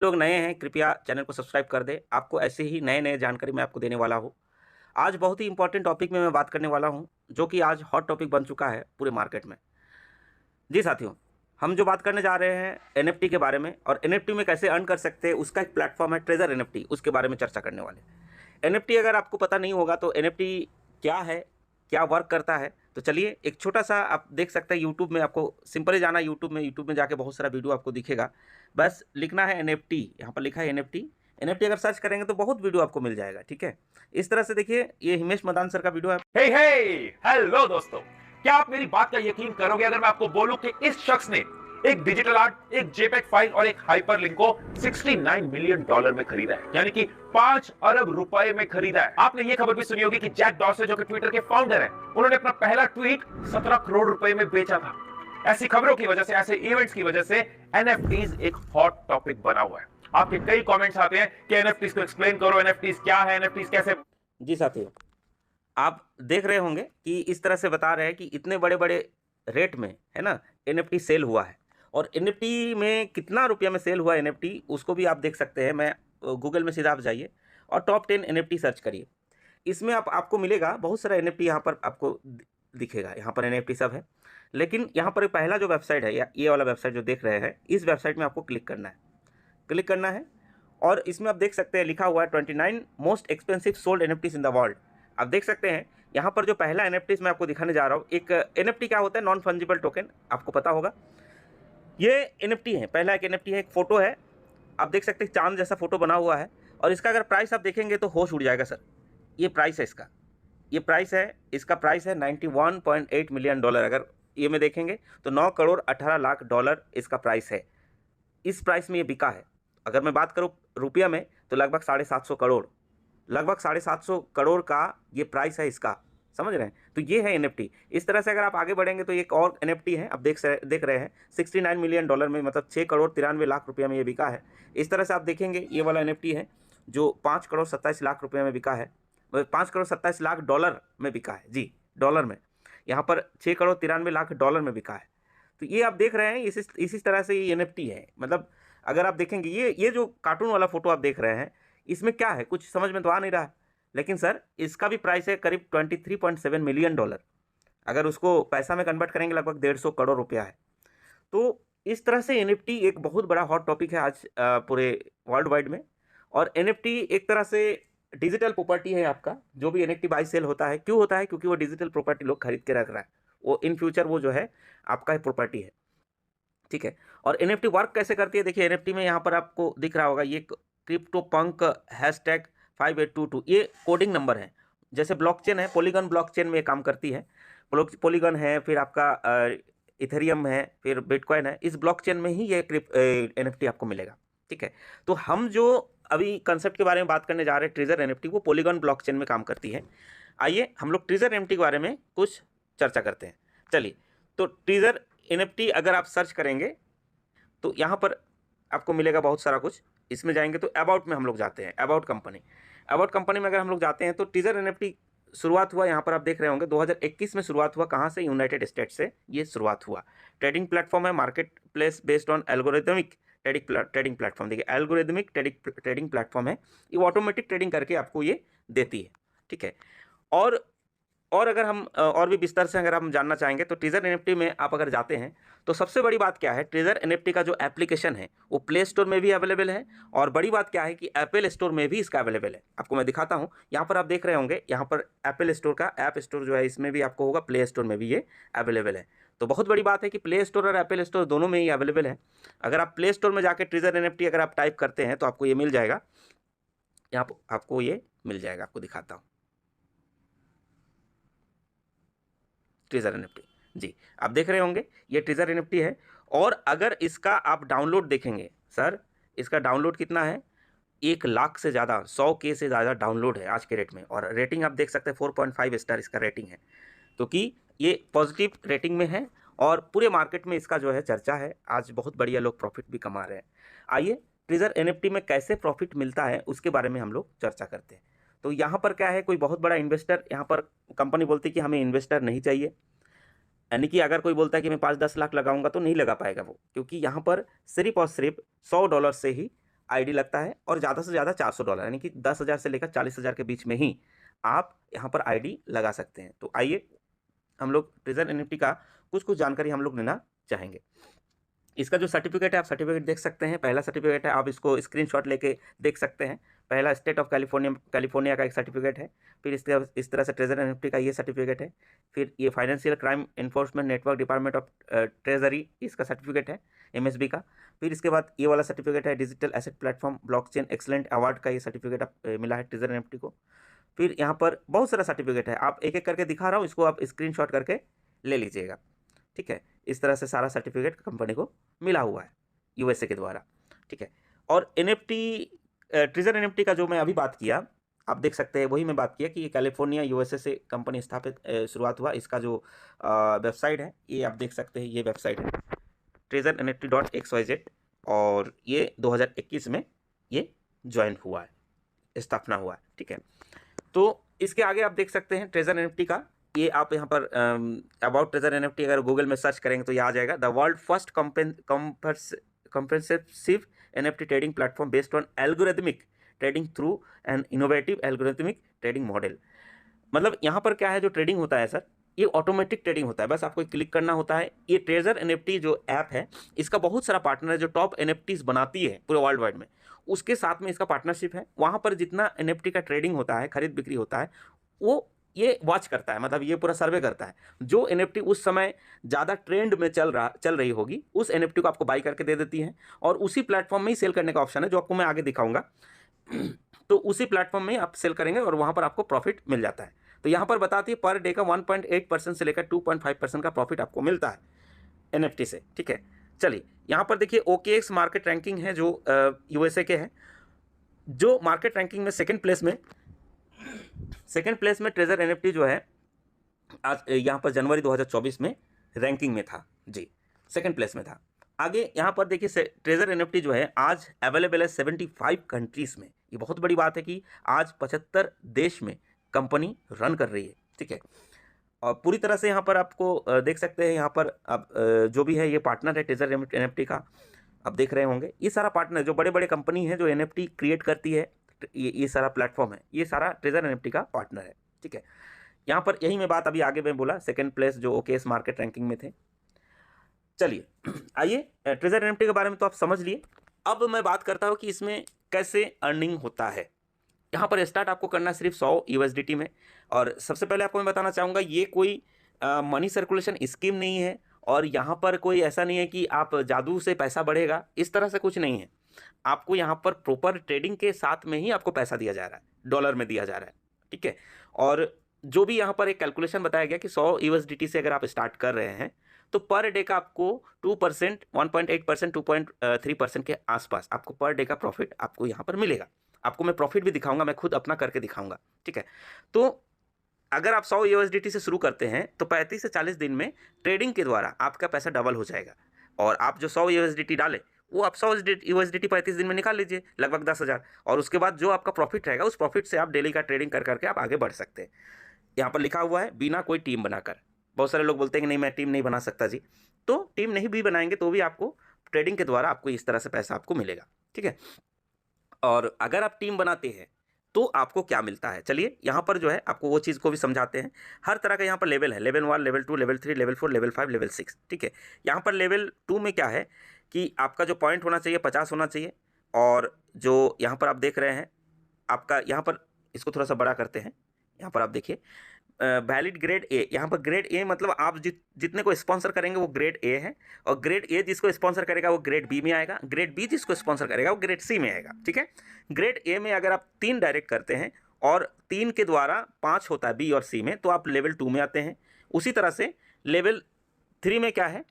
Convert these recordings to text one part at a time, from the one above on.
लोग नए हैं कृपया चैनल को सब्सक्राइब कर दें। आपको ऐसे ही नए-नए जानकारी मैं आपको देने वाला हूँ। आज बहुत ही इंपॉर्टेंट टॉपिक में मैं बात करने वाला हूँ, जो कि आज हॉट टॉपिक बन चुका है पूरे मार्केट में। जी साथियों, हम जो बात करने जा रहे हैं एनएफटी के बारे में और एनएफटी में कैसे अर्न कर सकते हैं, उसका एक प्लेटफॉर्म है ट्रेजर एनएफटी, उसके बारे में चर्चा करने वाले। एनएफटी अगर आपको पता नहीं होगा तो एनएफटी क्या है, क्या वर्क करता है, तो चलिए एक छोटा-सा आप देख सकते हैं यूट्यूब में। आपको सिंपली जाना यूट्यूब में जाके बहुत सारा वीडियो आपको दिखेगा। बस लिखना है एनएफटी, यहाँ पर लिखा है एनएफटी। एनएफटी अगर सर्च करेंगे तो बहुत वीडियो आपको मिल जाएगा, ठीक है? इस तरह से देखिए ये हिमेश मदान सर का वीडियो है। हे हे हेलो दोस्तों, क्या आप मेरी बात का यकीन करोगे अगर मैं आपको बोलूं कि इस शख्स ने एक डिजिटल आर्ट, एक जेपेग फाइल और एक हाइपरलिंक को $69 मिलियन में खरीदा है, यानी कि 5 अरब रुपए में खरीदा है। आपने ये खबर भी सुनी होगी कि जैक डॉर्से, जो कि ट्विटर के फाउंडर हैं, उन्होंने अपना पहला ट्वीट 17 करोड़ रुपए में बेचा था। ऐसी खबरों की वजह से, ऐसे इवेंट्स की वजह से एनएफटीज एक हॉट टॉपिक बना हुआ है। आपके कई कमेंट्स आते हैं कि एनएफटीज को एक्सप्लेन करो, एनएफटीज क्या है, एनएफटीज कैसे। जी साथियों, आप देख रहे होंगे कि इस तरह से बता रहे हैं कि इतने बड़े-बड़े रेट में, है ना, एनएफटी सेल हुआ है और एनएफटी में कितना रुपया में सेल हुआ एनएफटी, उसको भी आप देख सकते हैं। मैं गूगल में सीधा आप जाइए और टॉप 10 एनएफटी सर्च करिए। इसमें आपको मिलेगा बहुत सारा एनएफटी, यहाँ पर आपको दिखेगा। यहाँ पर एनएफटी सब है, लेकिन यहाँ पर पहला जो वेबसाइट है, या ये वाला वेबसाइट जो देख रहे हैं, इस वेबसाइट में आपको क्लिक करना है और इसमें आप देख सकते हैं लिखा हुआ है 29 most expensive sold NFTs in the world. आप देख सकते हैं यहाँ पर जो पहला एनएफटी मैं आपको दिखाने जा रहा हूँ। एक एनएफटी क्या होता है? नॉन फंजिबल टोकन, आपको पता होगा। ये एनएफटी है, पहला एक एनएफटी है, एक फोटो है। आप देख सकते हैं चांद जैसा फोटो बना हुआ है और इसका अगर प्राइस आप देखेंगे तो होश उड़ जाएगा सर। ये प्राइस है इसका, ये प्राइस है, इसका प्राइस है $91.8 मिलियन। अगर ये में देखेंगे तो 9 करोड़ 18 लाख डॉलर इसका प्राइस है। इस प्राइस में ये बिका है। अगर मैं बात करूँ रुपया में तो लगभग 750 करोड़, लगभग 750 करोड़ का ये प्राइस है इसका, समझ रहे हैं? तो ये है एनएफटी। इस तरह से अगर आप आगे बढ़ेंगे तो एक और एनएफटी है, आप देख रहे हैं $69 मिलियन में, मतलब 6 करोड़ 93 लाख रुपये में ये बिका है। इस तरह से आप देखेंगे ये वाला एनएफटी है जो 5 करोड़ 27 लाख रुपये में बिका है, 5 करोड़ 27 लाख डॉलर में बिका है जी, डॉलर में। यहाँ पर 6 करोड़ 93 लाख डॉलर में बिका है। तो ये आप देख रहे हैं इसी तरह से ये एनएफटी है। मतलब अगर आप देखेंगे ये जो कार्टून वाला फोटो आप देख रहे हैं, इसमें क्या है कुछ समझ में तो आ नहीं रहा है, लेकिन सर इसका भी प्राइस है करीब $23.7 मिलियन। अगर उसको पैसा में कन्वर्ट करेंगे लगभग 150 करोड़ रुपया है। तो इस तरह से एनएफटी एक बहुत बड़ा हॉट टॉपिक है आज पूरे वर्ल्ड वाइड में। और एनएफटी एक तरह से डिजिटल प्रॉपर्टी है आपका। जो भी एनएफटी बाई सेल होता है, क्यों होता है? क्योंकि वो डिजिटल प्रॉपर्टी लोग खरीद के रख रहा है, वो इन फ्यूचर वो जो है आपका प्रॉपर्टी है, ठीक है। और एनएफटी वर्क कैसे करती है? देखिए एनएफटी में यहाँ पर आपको दिख रहा होगा ये क्रिप्टो पंक #5822, ये कोडिंग नंबर है। जैसे ब्लॉकचेन है, पॉलीगन ब्लॉकचेन में ये काम करती है। पॉलीगन है, फिर आपका इथेरियम है, फिर बिटकॉइन है। इस ब्लॉकचेन में ही ये एनएफटी आपको मिलेगा, ठीक है। तो हम जो अभी कंसेप्ट के बारे में बात करने जा रहे हैं ट्रेजर एनएफटी, वो पॉलीगन ब्लॉकचेन में काम करती है। आइए हम लोग ट्रेजर एनएफटी के बारे में कुछ चर्चा करते हैं। चलिए, तो ट्रेजर एनएफटी अगर आप सर्च करेंगे तो यहाँ पर आपको मिलेगा बहुत सारा कुछ। इसमें जाएंगे तो अबाउट में हम लोग जाते हैं, अबाउट कंपनी में अगर हम लोग जाते हैं तो ट्रेजर एनएफटी शुरुआत हुआ, यहाँ पर आप देख रहे होंगे 2021 में शुरुआत हुआ। कहाँ से? यूनाइटेड स्टेट्स से ये शुरुआत हुआ। ट्रेडिंग प्लेटफॉर्म है, market place based on algorithmic trading platform. देखिए एल्गोरिथमिक ट्रेडिंग प्लेटफॉर्म है, ये ऑटोमेटिक ट्रेडिंग करके आपको ये देती है, ठीक है। और अगर हम और भी विस्तार से अगर हम जानना चाहेंगे तो ट्रेजर एनएफटी में आप अगर जाते हैं तो सबसे बड़ी बात क्या है? ट्रेजर एनएफटी का जो एप्लीकेशन है वो प्ले स्टोर में भी अवेलेबल है, और बड़ी बात क्या है कि एप्पल स्टोर में भी इसका अवेलेबल है। आपको मैं दिखाता हूँ, यहाँ पर आप देख रहे होंगे, यहाँ पर एप्पल स्टोर का ऐप स्टोर जो है इसमें भी आपको होगा, प्ले स्टोर में भी ये अवेलेबल है। तो बहुत बड़ी बात है कि प्ले स्टोर और एप्पल स्टोर दोनों में ही अवेलेबल है। अगर आप प्ले स्टोर में जाकर ट्रेजर एनएफटी अगर आप टाइप करते हैं तो आपको ये मिल जाएगा, यहाँ पर आपको ये मिल जाएगा। आपको दिखाता हूँ ट्रेजर एनएफटी जी, आप देख रहे होंगे ये ट्रेजर एनएफटी है। और अगर इसका आप डाउनलोड देखेंगे सर, इसका डाउनलोड कितना है? 1 लाख से ज़्यादा, 100K से ज़्यादा डाउनलोड है आज के रेट में। और रेटिंग आप देख सकते हैं 4.5 स्टार इसका रेटिंग है, क्योंकि ये पॉजिटिव रेटिंग में है और पूरे मार्केट में इसका जो है चर्चा है। आज बहुत बढ़िया लोग प्रॉफिट भी कमा रहे हैं। आइए ट्रेजर एनएफटी में कैसे प्रॉफिट मिलता है उसके बारे में हम लोग चर्चा करते हैं। तो यहाँ पर क्या है, कोई बहुत बड़ा इन्वेस्टर, यहाँ पर कंपनी बोलती है कि हमें इन्वेस्टर नहीं चाहिए, यानी कि अगर कोई बोलता है कि मैं 5-10 लाख लगाऊंगा तो नहीं लगा पाएगा वो, क्योंकि यहाँ पर सिर्फ और सिर्फ $100 से ही आईडी लगता है और ज़्यादा से ज़्यादा $400 यानी कि 10,000 से लेकर 40,000 के बीच में ही आप यहाँ पर आईडी लगा सकते हैं। तो आइए हम लोग ट्रेजर एनएफटी का कुछ जानकारी हम लोग लेना चाहेंगे। इसका जो सर्टिफिकेट है आप सर्टिफिकेट देख सकते हैं। पहला सर्टिफिकेट है, आप इसको स्क्रीनशॉट लेके देख सकते हैं। पहला स्टेट ऑफ कैलिफोर्निया का एक सर्टिफिकेट है। फिर इसके इस तरह से ट्रेजर एनएफटी का ये सर्टिफिकेट है। फिर ये financial crime enforcement network department of treasury, इसका सर्टिफिकेट है एमएसबी का। फिर इसके बाद ये वाला सर्टिफिकेट है digital asset platform blockchain excellent award का, ये सर्टिफिकेट मिला है ट्रेजर एनएफटी को। फिर यहाँ पर बहुत सारा सर्टिफिकेट है, आप एक एक करके दिखा रहा हूँ, इसको आप स्क्रीनशॉट करके ले लीजिएगा। ठीक है, इस तरह से सारा सर्टिफिकेट कंपनी को मिला हुआ है यूएसए के द्वारा। ठीक है, और एनएफटी ट्रेजर एनएफटी का जो मैं अभी बात किया आप देख सकते हैं, वही मैं बात किया कि ये कैलिफोर्निया यूएसए से कंपनी स्थापित शुरुआत हुआ। इसका जो वेबसाइट है ये आप देख सकते हैं, ये वेबसाइट है treasurenft.xyz और ये 2021 में ये ज्वाइन हुआ है, स्थापना हुआ है। ठीक है, तो इसके आगे आप देख सकते हैं ट्रेजर एनएफटी का, ये आप यहाँ पर अबाउट ट्रेजर एनएफटी अगर गूगल में सर्च करेंगे तो ये आ जाएगा। The world first comprehensive NFT trading platform based on algorithmic trading through an innovative algorithmic trading model. मतलब यहाँ पर क्या है, जो ट्रेडिंग होता है सर, ये ऑटोमेटिक ट्रेडिंग होता है, बस आपको क्लिक करना होता है। ये ट्रेजर एनएफटी जो ऐप है, इसका बहुत सारा पार्टनर है जो टॉप एनएफटीज बनाती है पूरे वर्ल्ड वाइड में, उसके साथ में इसका पार्टनरशिप है। वहाँ पर जितना एनएफटी का ट्रेडिंग होता है, खरीद बिक्री होता है, वो ये वॉच करता है, मतलब ये पूरा सर्वे करता है। जो एनएफटी उस समय ज़्यादा ट्रेंड में चल रही होगी, उस एनएफटी को आपको बाई करके दे देती है और उसी प्लेटफॉर्म में ही सेल करने का ऑप्शन है, जो आपको मैं आगे दिखाऊंगा। तो उसी प्लेटफॉर्म में आप सेल करेंगे और वहाँ पर आपको प्रॉफिट मिल जाता है। तो यहाँ पर बताती है पर डे का 1.8% से लेकर 2.5% का प्रॉफिट आपको मिलता है एनएफटी से। ठीक है, चलिए यहाँ पर देखिए OKX मार्केट रैंकिंग है जो यूएसए के है, जो मार्केट रैंकिंग में सेकेंड प्लेस में ट्रेजर एनएफटी जो है आज यहाँ पर जनवरी 2024 में रैंकिंग में था जी, सेकेंड प्लेस में था। आगे यहाँ पर देखिए ट्रेजर एनएफटी जो है आज अवेलेबल है 75 कंट्रीज में। ये बहुत बड़ी बात है कि आज 75 देश में कंपनी रन कर रही है। ठीक है, और पूरी तरह से यहाँ पर आपको देख सकते हैं, यहाँ पर अब जो भी है ये पार्टनर है ट्रेजर एनएफटी का, आप देख रहे होंगे ये सारा पार्टनर जो बड़े बड़े कंपनी है जो एनएफटी क्रिएट करती है, ये सारा प्लेटफॉर्म है, ये सारा ट्रेजर एनएफटी का पार्टनर है। ठीक है, यहाँ पर यही मैं बात अभी आगे मैं बोला, सेकेंड प्लेस जो OKX मार्केट रैंकिंग में थे। चलिए आइए, ट्रेजर एनएफटी के बारे में तो आप समझ लिए। अब मैं बात करता हूँ कि इसमें कैसे अर्निंग होता है। यहाँ पर स्टार्ट आपको करना है सिर्फ 100 USDT में। और सबसे पहले आपको मैं बताना चाहूँगा, ये कोई मनी सर्कुलेशन स्कीम नहीं है और यहाँ पर कोई ऐसा नहीं है कि आप जादू से पैसा बढ़ेगा, इस तरह से कुछ नहीं है। आपको यहाँ पर प्रॉपर ट्रेडिंग के साथ में ही आपको पैसा दिया जा रहा है, डॉलर में दिया जा रहा है। ठीक है, और जो भी यहाँ पर एक कैलकुलेशन बताया गया कि 100 USDT से अगर आप स्टार्ट कर रहे हैं तो पर डे का आपको 2%, 1.8%, 2.3% के आसपास आपको पर डे का प्रॉफिट आपको यहाँ पर मिलेगा। आपको मैं प्रॉफिट भी दिखाऊंगा, मैं खुद अपना करके दिखाऊंगा। ठीक है, तो अगर आप 100 USDT से शुरू करते हैं तो 35 से 40 दिन में ट्रेडिंग के द्वारा आपका पैसा डबल हो जाएगा। और आप जो 100 USDT डालें वो आप 100 USDT 35 दिन में निकाल लीजिए, लगभग 10,000। और उसके बाद जो आपका प्रॉफिट रहेगा उस प्रॉफिट से आप डेली का ट्रेडिंग कर करके आप आगे बढ़ सकते हैं। यहाँ पर लिखा हुआ है बिना कोई टीम बनाकर। बहुत सारे लोग बोलते हैं कि नहीं मैं टीम नहीं बना सकता जी, तो टीम नहीं भी बनाएंगे तो भी आपको ट्रेडिंग के द्वारा आपको इस तरह से पैसा आपको मिलेगा। ठीक है, और अगर आप टीम बनाते हैं तो आपको क्या मिलता है, चलिए यहाँ पर जो है आपको वो चीज़ को भी समझाते हैं। हर तरह का यहाँ पर लेवल है, level 1, level 2, level 3, level 4, level 5, level 6। ठीक है, यहाँ पर लेवल 2 में क्या है कि आपका जो पॉइंट होना चाहिए 50 होना चाहिए। और जो यहाँ पर आप देख रहे हैं आपका, यहाँ पर इसको थोड़ा सा बड़ा करते हैं, यहाँ पर आप देखिए वैलिड ग्रेड ए। यहाँ पर ग्रेड ए मतलब आप जितने को स्पॉन्सर करेंगे वो ग्रेड ए है, और ग्रेड ए जिसको स्पॉन्सर करेगा वो ग्रेड बी में आएगा, ग्रेड बी जिसको स्पॉन्सर करेगा वो ग्रेड सी में आएगा। ठीक है, ग्रेड ए में अगर आप 3 डायरेक्ट करते हैं और 3 के द्वारा 5 होता है बी और सी में, तो आप लेवल 2 में आते हैं। उसी तरह से लेवल 3 में क्या है,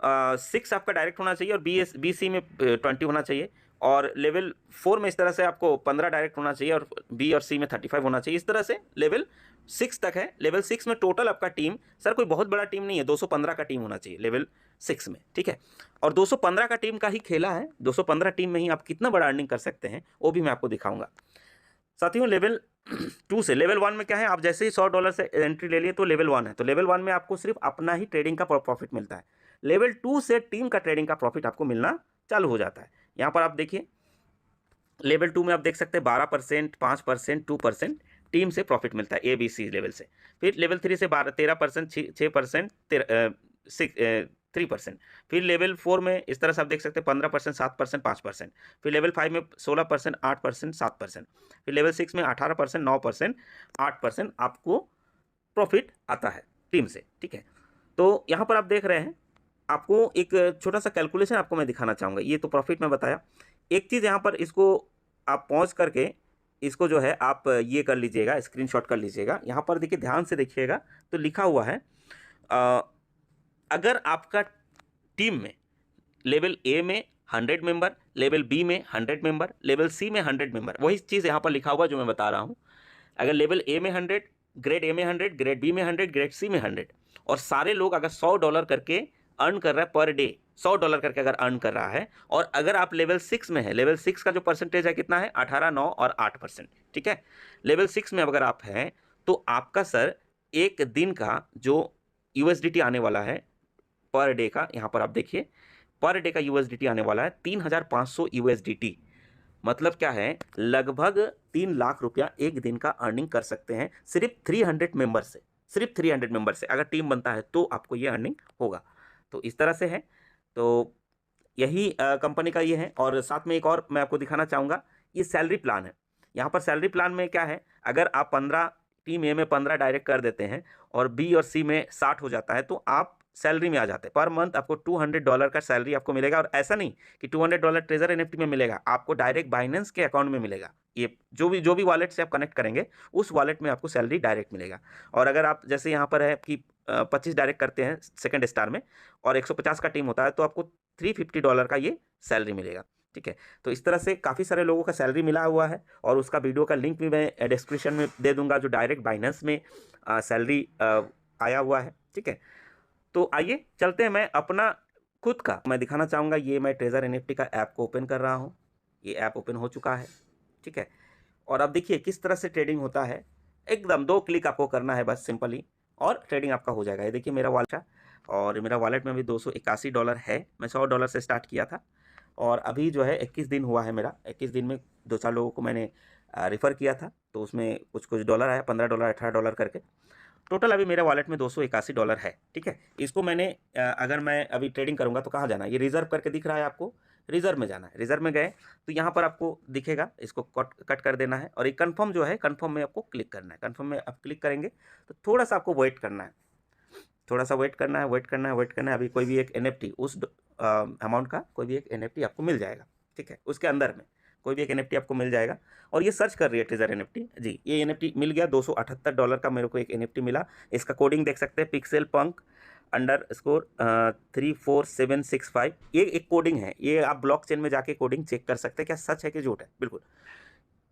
6 आपका डायरेक्ट होना चाहिए और बी सी में 20 होना चाहिए। और लेवल 4 में इस तरह से आपको 15 डायरेक्ट होना चाहिए और बी और सी में 35 होना चाहिए। इस तरह से लेवल 6 तक है। लेवल 6 में टोटल आपका टीम, सर कोई बहुत बड़ा टीम नहीं है, 215 का टीम होना चाहिए लेवल 6 में। ठीक है, और 215 का टीम का ही खेला है, 215 टीम में ही आप कितना बड़ा अर्निंग कर सकते हैं वो भी मैं आपको दिखाऊंगा। साथियों लेवल 2 से लेवल 1 में क्या है, आप जैसे ही $100 से एंट्री ले लिए तो लेवल 1 है, तो लेवल 1 में आपको सिर्फ अपना ही ट्रेडिंग का प्रॉफिट मिलता है। लेवल 2 से टीम का ट्रेडिंग का प्रॉफिट आपको मिलना चालू हो जाता है। यहाँ पर आप देखिए लेवल 2 में आप देख सकते हैं 12%, 5%, 2% टीम से प्रॉफिट मिलता है ABC लेवल से। फिर लेवल 3 से 13%, 6%, 3%। फिर लेवल 4 में इस तरह से आप देख सकते हैं 15%, 7%, 5%। फिर लेवल 5 में 16%, 8%, 7%। फिर लेवल 6 में 18%, 9%, 8% आपको प्रॉफिट आता है टीम से, ठीक है। तो यहाँ पर आप देख रहे हैं, आपको एक छोटा सा कैलकुलेशन आपको मैं दिखाना चाहूँगा। ये तो प्रॉफिट में बताया। एक चीज़ यहाँ पर इसको आप पॉज करके इसको जो है आप ये कर लीजिएगा, स्क्रीनशॉट कर लीजिएगा। यहाँ पर देखिए, ध्यान से देखिएगा तो लिखा हुआ है अगर आपका टीम में लेवल ए में 100 मेंबर, लेवल बी में 100 मेंबर, लेवल सी में 100 मेंबर, वही चीज़ यहाँ पर लिखा हुआ जो मैं बता रहा हूँ। अगर लेवल ए में 100, ग्रेड ए में 100, ग्रेड बी में 100, ग्रेड सी में 100, और सारे लोग अगर $100 करके अर्न कर रहा है पर डे, $100 करके अगर अर्न कर रहा है, और अगर आप लेवल 6 में है, लेवल 6 का जो परसेंटेज है कितना है, 18, 9 और 8%, ठीक है। लेवल 6 में अगर आप हैं तो आपका सर एक दिन का जो USDT आने वाला है पर डे का, यहाँ पर आप देखिए पर डे का USDT आने वाला है 3,500 USDT। मतलब क्या है, लगभग 3 लाख रुपया एक दिन का अर्निंग कर सकते हैं सिर्फ 300 मेंबर से। सिर्फ 300 मेंबर से अगर टीम बनता है तो आपको ये अर्निंग होगा। तो इस तरह से है। तो यही कंपनी का ये है। और साथ में एक और मैं आपको दिखाना चाहूँगा, ये सैलरी प्लान है। यहाँ पर सैलरी प्लान में क्या है, अगर आप 15 टीम ए में 15 डायरेक्ट कर देते हैं और बी और सी में 60 हो जाता है तो आप सैलरी में आ जाते हैं। पर मंथ आपको $200 का सैलरी आपको मिलेगा। और ऐसा नहीं कि $200 ट्रेजर NFT में मिलेगा, आपको डायरेक्ट बाइनेंस के अकाउंट में मिलेगा। ये जो भी वॉलेट से आप कनेक्ट करेंगे उस वॉलेट में आपको सैलरी डायरेक्ट मिलेगा। और अगर आप जैसे यहाँ पर है कि 25 डायरेक्ट करते हैं सेकंड स्टार में और 150 का टीम होता है तो आपको $350 का ये सैलरी मिलेगा, ठीक है। तो इस तरह से काफ़ी सारे लोगों का सैलरी मिला हुआ है और उसका वीडियो का लिंक भी मैं डिस्क्रिप्शन में दे दूंगा, जो डायरेक्ट बाइनेंस में सैलरी आया हुआ है, ठीक है। तो आइए चलते हैं, मैं अपना खुद का मैं दिखाना चाहूँगा। ये मैं ट्रेजर NFT का ऐप को ओपन कर रहा हूँ। ये ऐप ओपन हो चुका है, ठीक है। और अब देखिए किस तरह से ट्रेडिंग होता है। एकदम 2 क्लिक आपको करना है बस सिंपली, और ट्रेडिंग आपका हो जाएगा। ये देखिए मेरा वॉलेट है और मेरा वॉलेट में भी $281 है। मैं $100 से स्टार्ट किया था और अभी जो है 21 दिन हुआ है मेरा। 21 दिन में 2-4 लोगों को मैंने रेफ़र किया था तो उसमें कुछ डॉलर आया, $15, $18 करके। टोटल अभी मेरे वॉलेट में $281 है, ठीक है। इसको मैंने अगर मैं अभी ट्रेडिंग करूंगा तो कहाँ जाना है, ये रिजर्व करके दिख रहा है आपको, रिजर्व में जाना है। रिजर्व में गए तो यहाँ पर आपको दिखेगा, इसको कट कर देना है और ये कन्फर्म जो है, कन्फर्म में आपको क्लिक करना है। कन्फर्म में आप क्लिक करेंगे तो थोड़ा सा आपको वेट करना है, थोड़ा सा वेट करना है, वेट करना है, वेट करना है। अभी कोई भी एक NFT उस अमाउंट का कोई भी एक NFT आपको मिल जाएगा, ठीक है। उसके अंदर में कोई भी एक NFT आपको मिल जाएगा। और ये सर्च कर रही है ट्रेजर NFT जी, ये NFT मिल गया। $278 का मेरे को एक NFT मिला। इसका कोडिंग देख सकते हैं, पिक्सेल पंक _ 34765। ये एक कोडिंग है, ये आप ब्लॉकचेन में जाके कोडिंग चेक कर सकते हैं क्या सच है कि झूठ है, बिल्कुल।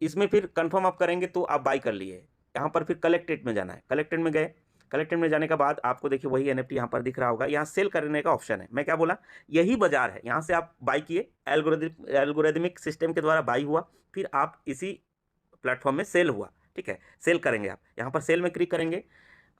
इसमें फिर कंफर्म आप करेंगे तो आप बाई कर लिए। यहाँ पर फिर कलेक्टेड में जाना है, कलेक्टेड में गए। कलेक्टेड में जाने के बाद आपको देखिए वही NFT यहाँ पर दिख रहा होगा, यहाँ सेल करने का ऑप्शन है। मैं क्या बोला, यही बाजार है, यहाँ से आप बाई किए, एल्गोरिदमिक सिस्टम के द्वारा बाई हुआ, फिर आप इसी प्लेटफॉर्म में सेल हुआ, ठीक है। सेल करेंगे आप, यहाँ पर सेल में क्लिक करेंगे।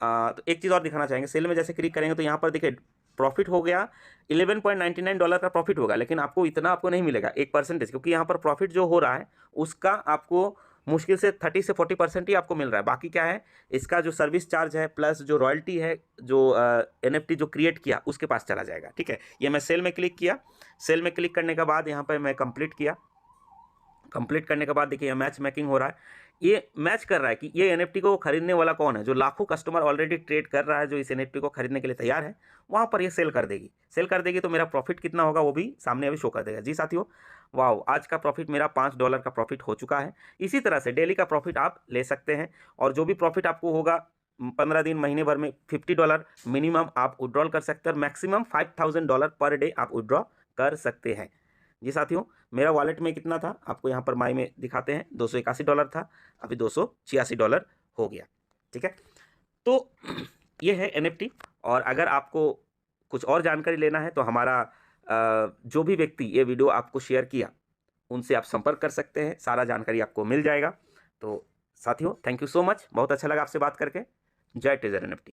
तो एक चीज़ और दिखाना चाहेंगे, सेल में जैसे क्लिक करेंगे तो यहाँ पर देखिए प्रॉफिट हो गया, $11.99 का प्रॉफिट होगा। लेकिन आपको इतना आपको नहीं मिलेगा, 1%, क्योंकि यहाँ पर प्रॉफिट जो हो रहा है उसका आपको मुश्किल से 30 से 40% ही आपको मिल रहा है। बाकी क्या है, इसका जो सर्विस चार्ज है प्लस जो रॉयल्टी है, जो NFT जो क्रिएट किया उसके पास चला जाएगा, ठीक है। ये मैं सेल में क्लिक किया। सेल में क्लिक करने के बाद यहाँ पर मैं कंप्लीट किया। कंप्लीट करने के बाद देखिए मैच मेकिंग हो रहा है। ये मैच कर रहा है कि ये NFT को खरीदने वाला कौन है, जो लाखों कस्टमर ऑलरेडी ट्रेड कर रहा है, जो इस NFT को खरीदने के लिए तैयार है, वहाँ पर ये सेल कर देगी। सेल कर देगी तो मेरा प्रॉफिट कितना होगा वो भी सामने अभी शो कर देगा। जी साथियों, वाह, आज का प्रॉफिट मेरा $5 का प्रॉफिट हो चुका है। इसी तरह से डेली का प्रॉफिट आप ले सकते हैं और जो भी प्रॉफिट आपको होगा 15 दिन, महीने भर में $50 मिनिमम आप विड्रॉल कर सकते हैं और मैक्सिमम $5000 पर डे आप विड्रॉ कर सकते हैं। जी साथियों, मेरा वॉलेट में कितना था आपको यहाँ पर माई में दिखाते हैं, $281 था, अभी $286 हो गया, ठीक है। तो ये है NFT। और अगर आपको कुछ और जानकारी लेना है तो हमारा जो भी व्यक्ति ये वीडियो आपको शेयर किया उनसे आप संपर्क कर सकते हैं, सारा जानकारी आपको मिल जाएगा। तो साथियों, थैंक यू सो मच, बहुत अच्छा लगा आपसे बात करके। जय ट्रेजर NFT।